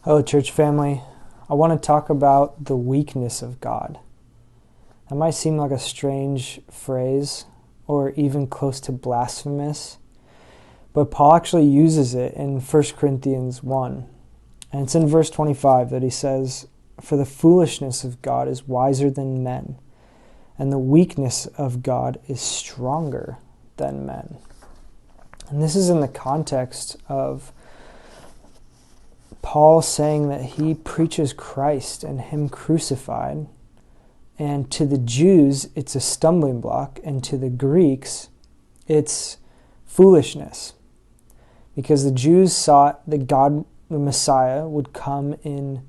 Hello, church family. I want to talk about the weakness of God. That might seem like a strange phrase or even close to blasphemous, but Paul actually uses it in 1 Corinthians 1. And it's in verse 25 that he says, "For the foolishness of God is wiser than men, and the weakness of God is stronger than men." And this is in the context of Paul saying that he preaches Christ and him crucified, and to the Jews it's a stumbling block, and to the Greeks it's foolishness, because the Jews thought that God, the Messiah, would come in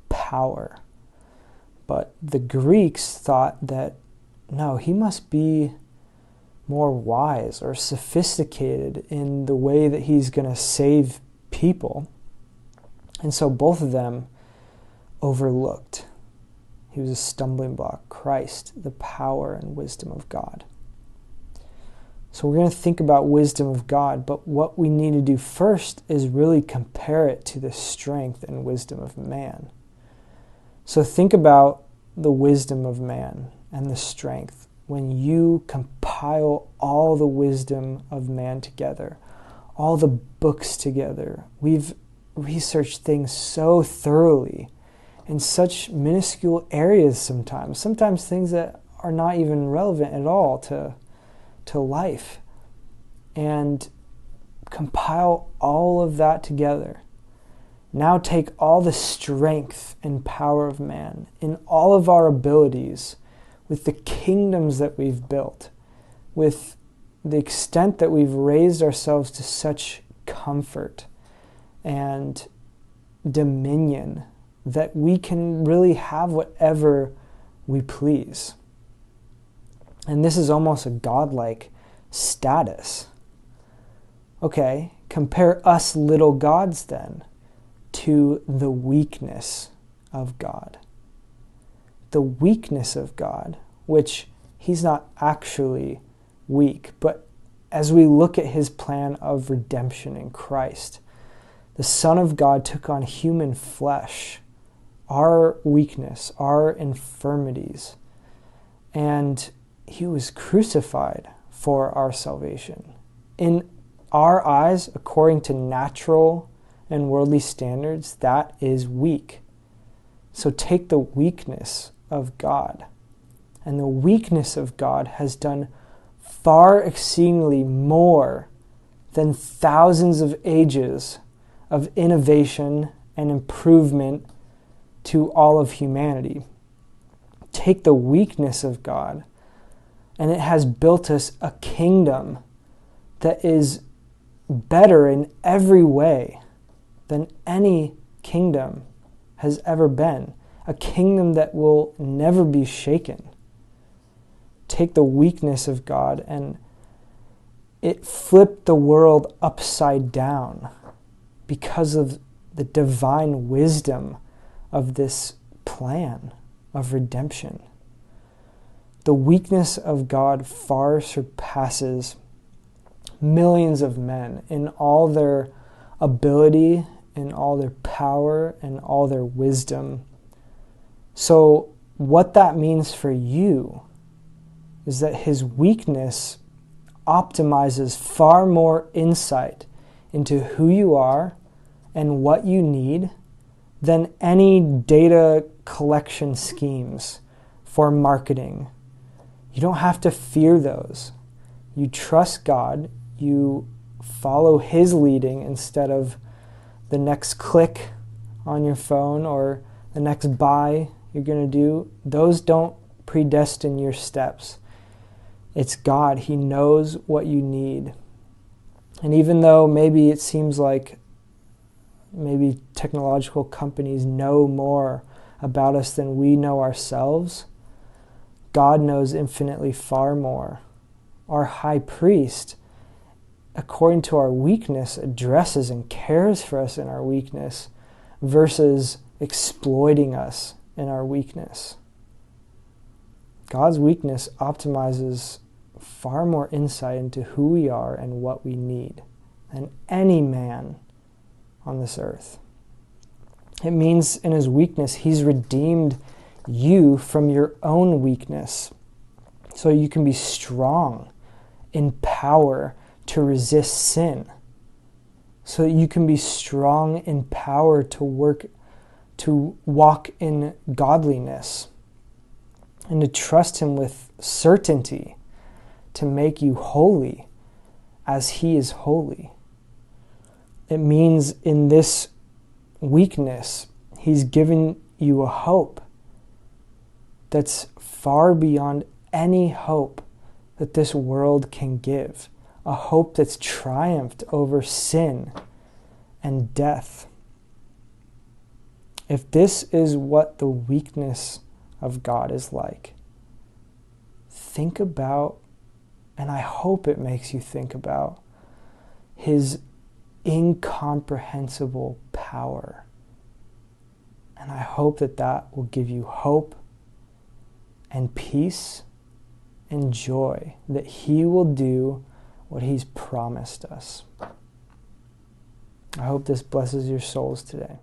power, but the Greeks thought that no, he must be more wise or sophisticated in the way that he's going to save people. And so both of them overlooked. He was a stumbling block. Christ, the power and wisdom of God. So we're going to think about wisdom of God, but what we need to do first is really compare it to the strength and wisdom of man. So think about the wisdom of man and the strength when you compile all the wisdom of man together, all the books together. We've researched things so thoroughly in such minuscule areas sometimes things that are not even relevant at all to life, and compile all of that together. Now take all the strength and power of man in all of our abilities, with the kingdoms that we've built, with the extent that we've raised ourselves to such comfort and dominion that we can really have whatever we please. And this is almost a godlike status. Okay, compare us little gods then to the weakness of God. The weakness of God, which he's not actually weak, but as we look at his plan of redemption in Christ, the Son of God took on human flesh, our weakness, our infirmities, and he was crucified for our salvation. In our eyes, according to natural and worldly standards, that is weak. So take the weakness of God, and the weakness of God has done far exceedingly more than thousands of ages of innovation and improvement to all of humanity. Take the weakness of God, and it has built us a kingdom that is better in every way than any kingdom has ever been. A kingdom that will never be shaken. Take the weakness of God, and it flipped the world upside down because of the divine wisdom of this plan of redemption. The weakness of God far surpasses millions of men in all their ability, in all their power, and all their wisdom. So what that means for you is that his weakness optimizes far more insight into who you are and what you need than any data collection schemes for marketing. You don't have to fear those. You trust God. You follow his leading instead of the next click on your phone or the next buy you're going to do. Those don't predestine your steps. It's God. He knows what you need. And even though maybe it seems like maybe technological companies know more about us than we know ourselves, God knows infinitely far more. Our high priest, according to our weakness, addresses and cares for us in our weakness versus exploiting us in our weakness. God's weakness optimizes far more insight into who we are and what we need than any man on this earth. It means in his weakness, he's redeemed you from your own weakness so you can be strong in power to resist sin. So that you can be strong in power to walk in godliness and to trust him with certainty to make you holy as he is holy. It means in this weakness, he's given you a hope that's far beyond any hope that this world can give. A hope that's triumphed over sin and death. If this is what the weakness of God is like, think about, and I hope it makes you think about, his incomprehensible power. And I hope that that will give you hope and peace and joy that he will do what he's promised us. I hope this blesses your souls today.